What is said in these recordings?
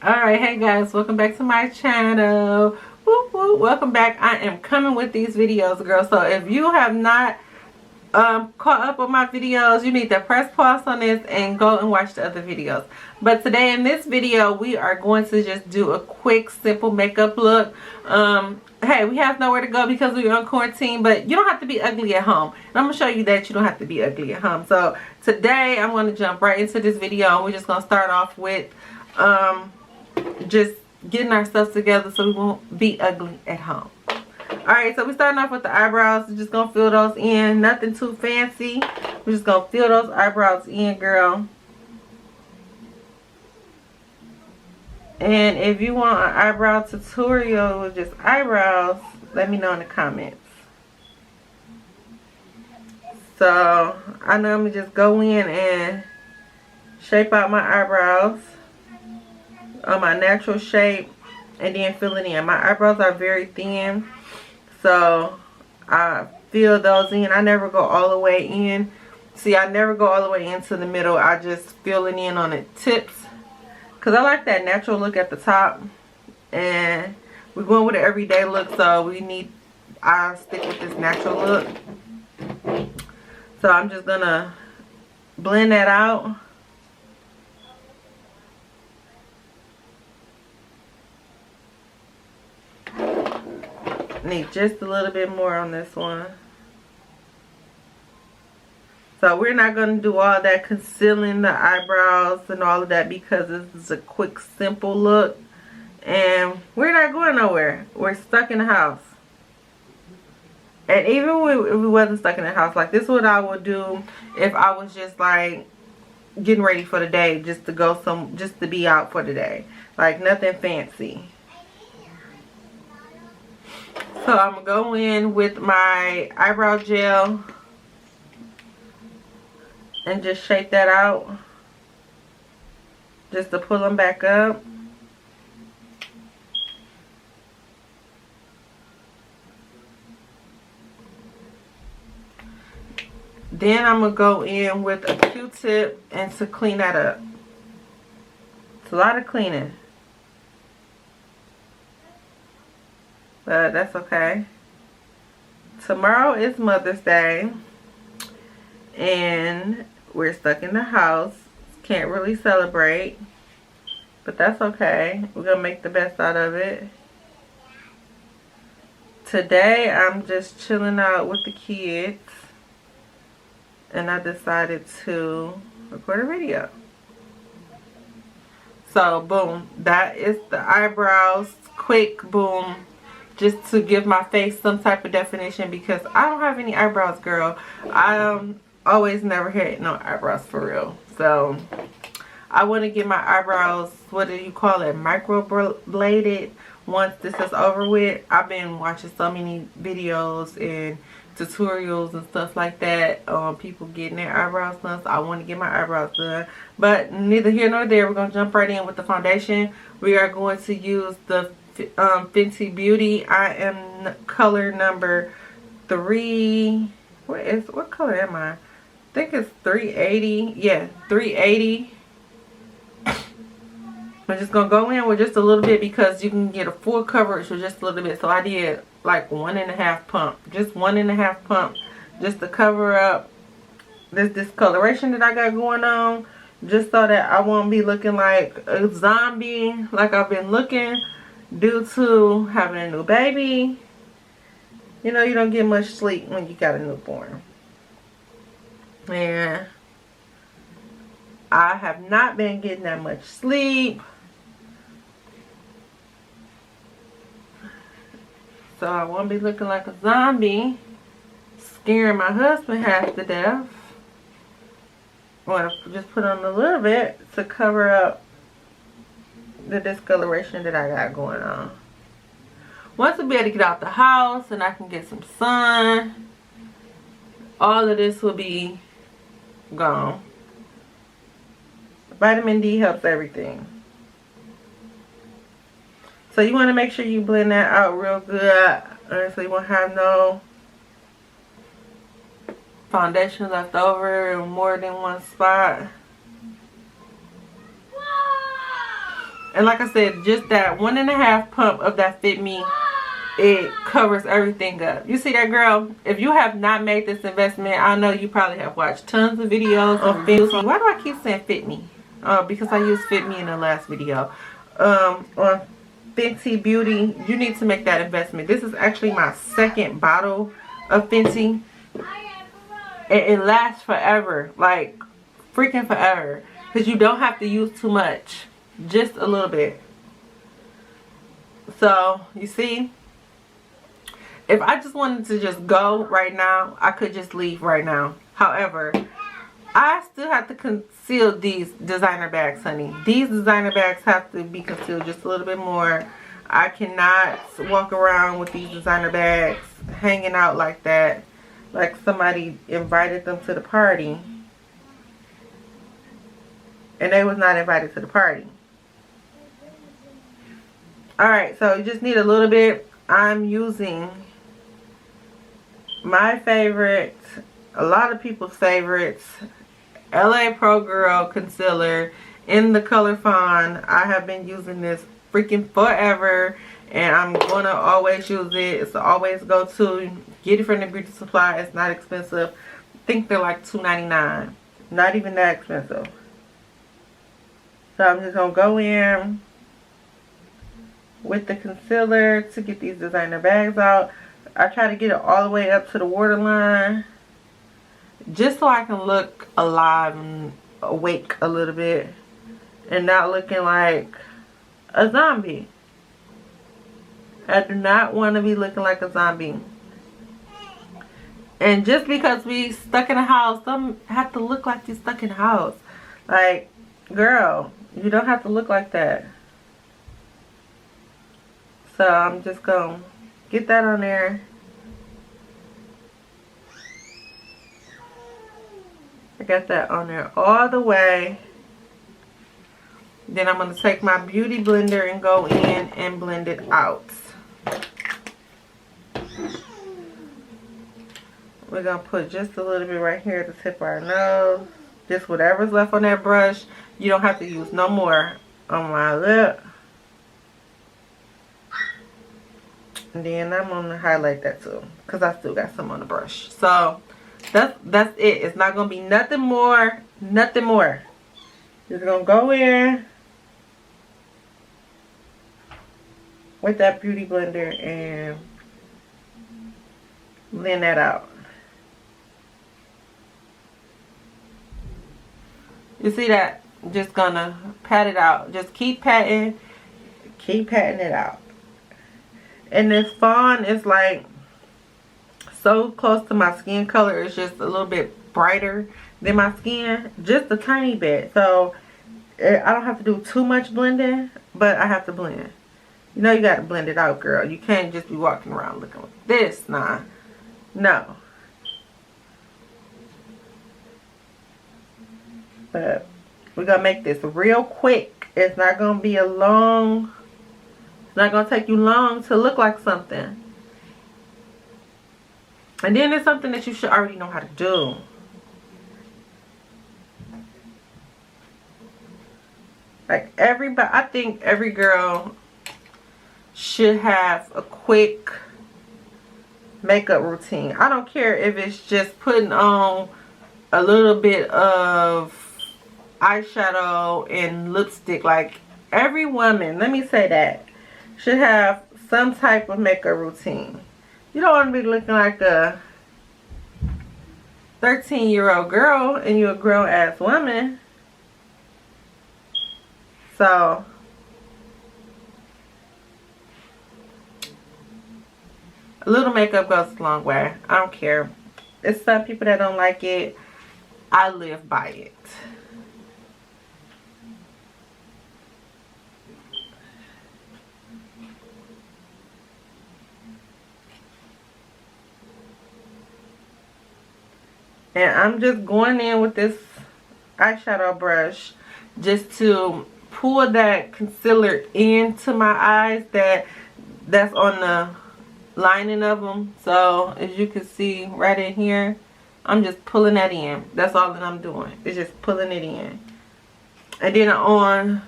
Alright, hey guys, welcome back to my channel. Whoop, whoop, welcome back. I am coming with these videos, girl. So if you have not caught up with my videos, you need to press pause on this and go and watch the other videos. But today in this video, we are going to just do a quick, simple makeup look. Hey, we have nowhere to go because we're on quarantine, but you don't have to be ugly at home. And I'm going to show you that you don't have to be ugly at home. So today, I'm going to jump right into this video. And we're just going to start off with just getting our stuff together so we won't be ugly at home. Alright, so we're starting off with the eyebrows. We're just going to fill those in. Nothing too fancy. We're just going to fill those eyebrows in, girl. And if you want an eyebrow tutorial with just eyebrows, let me know in the comments. So, I normally just go in and shape out my eyebrows on my natural shape and then fill it in. My eyebrows are very thin, so I fill those in. I never go all the way in. See, I never go all the way into the middle. I just fill it in on the tips because I like that natural look at the top, and we're going with an everyday look, so I stick with this natural look. So I'm just gonna blend that out. Need just a little bit more on this one. So we're not going to do all that concealing the eyebrows and all of that because this is a quick, simple look. And we're not going nowhere. We're stuck in the house. And even if we wasn't stuck in the house, like this is what I would do if I was just like getting ready for the day, just to be out for the day. Like nothing fancy. So I'm going to go in with my eyebrow gel and just shake that out. Just to pull them back up. Then I'm going to go in with a Q-tip and to clean that up. It's a lot of cleaning, but that's okay. Tomorrow is Mother's Day and we're stuck in the house. Can't really celebrate, but that's okay. We're gonna make the best out of it. Today I'm just chilling out with the kids and I decided to record a video. So boom, that is the eyebrows. Quick, boom, just to give my face some type of definition because I don't have any eyebrows, girl. I always never had no eyebrows for real. So I want to get my eyebrows, what do you call it, microbladed once this is over with. I've been watching so many videos and tutorials and stuff like that on people getting their eyebrows done. So I want to get my eyebrows done, but neither here nor there. We're going to jump right in with the foundation. We are going to use the Fenty Beauty. I am color number 3. What color am I? I think it's 380. Yeah, 380. I'm just gonna go in with just a little bit because you can get a full coverage with just a little bit. So I did like 1.5 pump, just 1.5 pump, just to cover up this discoloration that I got going on, just so that I won't be looking like a zombie like I've been looking due to having a new baby. You know, you don't get much sleep when you got a newborn. And I have not been getting that much sleep. So I won't be looking like a zombie, scaring my husband half to death. I want to just put on a little bit to cover up the discoloration that I got going on. Once I be able to get out the house and I can get some sun, all of this will be gone. Vitamin D helps everything. So you want to make sure you blend that out real good, so you won't have no foundation left over in more than one spot. And like I said, just that 1.5 pump of that Fit Me, it covers everything up. You see that, girl? If you have not made this investment, I know you probably have watched tons of videos on Fit Me. Why do I keep saying Fit Me? Because I used Fit Me in the last video. On Fenty Beauty, you need to make that investment. This is actually my second bottle of Fenty. It lasts forever, like freaking forever, because you don't have to use too much, just a little bit. So you see, if I just wanted to just go right now, I could just leave right now. However, I still have to conceal these designer bags, honey. These designer bags have to be concealed just a little bit more. I cannot walk around with these designer bags hanging out like that, like somebody invited them to the party and they was not invited to the party. Alright, so you just need a little bit. I'm using my favorite, a lot of people's favorites, LA Pro Girl concealer in the color Fawn. I have been using this freaking forever, and I'm gonna always use it. It's always go to. Get it from the beauty supply. It's not expensive. I think they're like $2.99. Not even that expensive. So I'm just gonna go in with the concealer to get these designer bags out. I try to get it all the way up to the waterline, just so I can look alive and awake a little bit and not looking like a zombie. I do not want to be looking like a zombie. And just because we stuck in a house, some have to look like you stuck in a house. Like, girl, you don't have to look like that. So I'm just going to get that on there. I got that on there all the way. Then I'm going to take my beauty blender and go in and blend it out. We're going to put just a little bit right here at the tip of our nose. Just whatever's left on that brush. You don't have to use no more on my lip. And then I'm going to highlight that too, because I still got some on the brush. So that's it. It's not going to be nothing more. Nothing more. Just going to go in with that beauty blender and blend that out. You see that? Just gonna pat it out. Just keep patting it out. And this Fawn is like so close to my skin color. It's just a little bit brighter than my skin, just a tiny bit. So I don't have to do too much blending, but I have to blend. You know, you got to blend it out, girl. You can't just be walking around looking like this. Nah. No. But we're going to make this real quick. It's not going to be a long, it's not going to take you long to look like something. And then it's something that you should already know how to do. Like everybody, I think every girl should have a quick makeup routine. I don't care if it's just putting on a little bit of eyeshadow and lipstick. Like every woman, let me say that, should have some type of makeup routine. You don't want to be looking like a 13-year-old girl and you're a grown ass woman. So a little makeup goes a long way. I don't care. It's some people that don't like it. I live by it. And I'm just going in with this eyeshadow brush just to pull that concealer into my eyes that's on the lining of them. So as you can see right in here, I'm just pulling that in. That's all that I'm doing. It's just pulling it in. And then on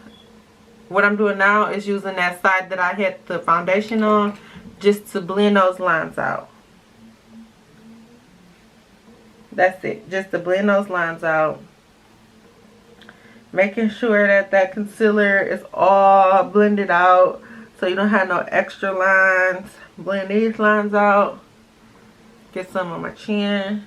what I'm doing now is using that side that I had the foundation on just to blend those lines out. That's it, just to blend those lines out. Making sure that that concealer is all blended out so you don't have no extra lines. Blend these lines out. Get some on my chin.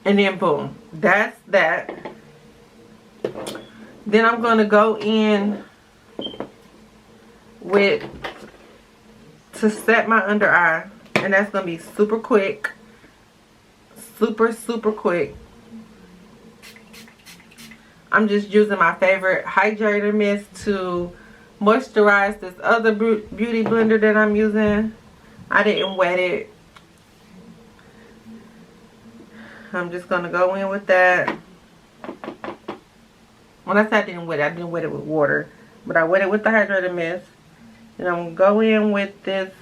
And then boom, that's that. Then I'm going to go in with, to set my under eye. And that's going to be super quick. Super quick. I'm just using my favorite hydrator mist to moisturize this other beauty blender that I'm using. I didn't wet it. I'm just going to go in with that. When I say I didn't wet it with water. But I wet it with the hydrator mist. And I'm going to go in with this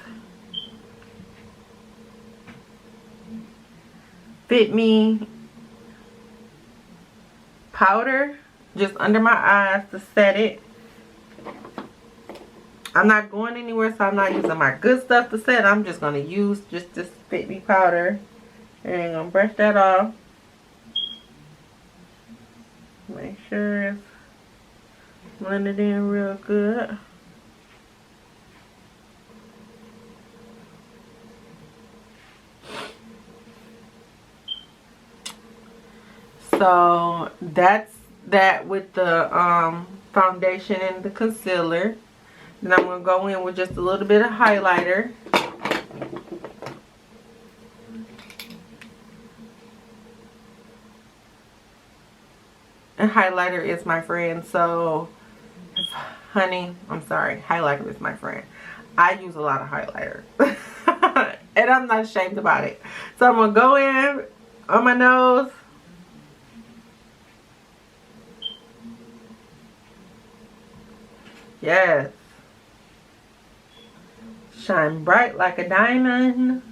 Fit Me powder just under my eyes to set it. I'm not going anywhere, so I'm not using my good stuff to set. I'm just going to use just this Fit Me powder. And I'm going to brush that off. Make sure it's blended in real good. So that's that with the foundation and the concealer. Then I'm going to go in with just a little bit of highlighter. And highlighter is my friend, so honey, I'm sorry, highlighter is my friend. I use a lot of highlighter. And I'm not ashamed about it. So I'm going to go in on my nose. Yes. Shine bright like a diamond.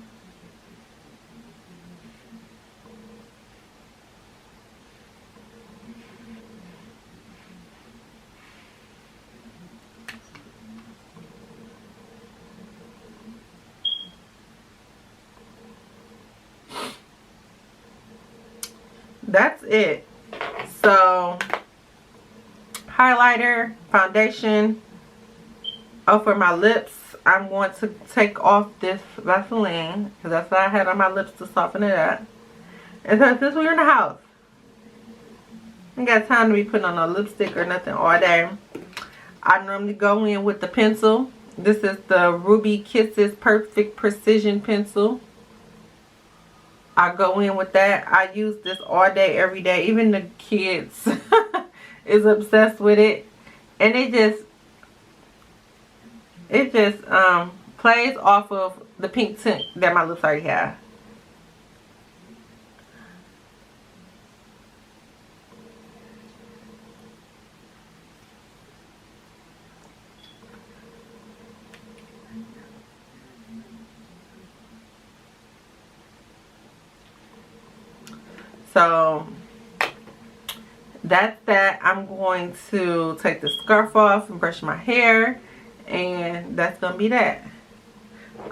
That's it. So highlighter, foundation. Oh, for my lips, I'm going to take off this Vaseline because that's what I had on my lips to soften it up. And so since we're in the house, I ain't got time to be putting on no lipstick or nothing all day. I normally go in with the pencil. This is the Ruby Kisses Perfect Precision Pencil. I go in with that. I use this all day, every day. Even the kids is obsessed with it. And it just plays off of the pink tint that my lips already have. So that's that. I'm going to take the scarf off and brush my hair, and that's gonna be that.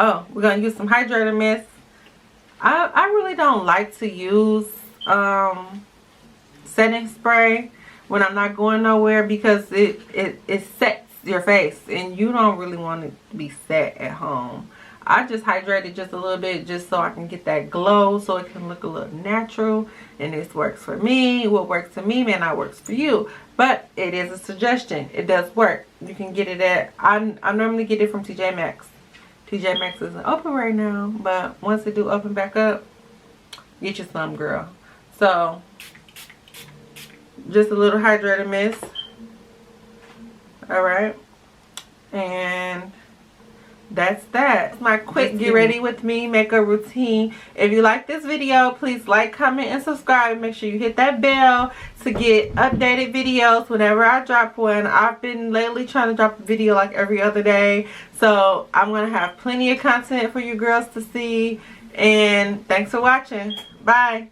Oh, we're gonna use some hydrator mist. I really don't like to use setting spray when I'm not going nowhere because it sets your face, and you don't really want it to be set at home. I just hydrate it just a little bit just so I can get that glow, so it can look a little natural. And this works for me. What works for me may not works for you, but it is a suggestion. It does work. You can get it at, I normally get it from TJ Maxx. TJ Maxx isn't open right now, but once it do open back up, get you some, girl. So just a little hydrator mist. All right, and that's that. My quick get ready with me makeup routine. If you like this video, please like, comment, and subscribe. Make sure you hit that bell to get updated videos whenever I drop one. I've been lately trying to drop a video like every other day, so I'm gonna have plenty of content for you girls to see. And thanks for watching. Bye.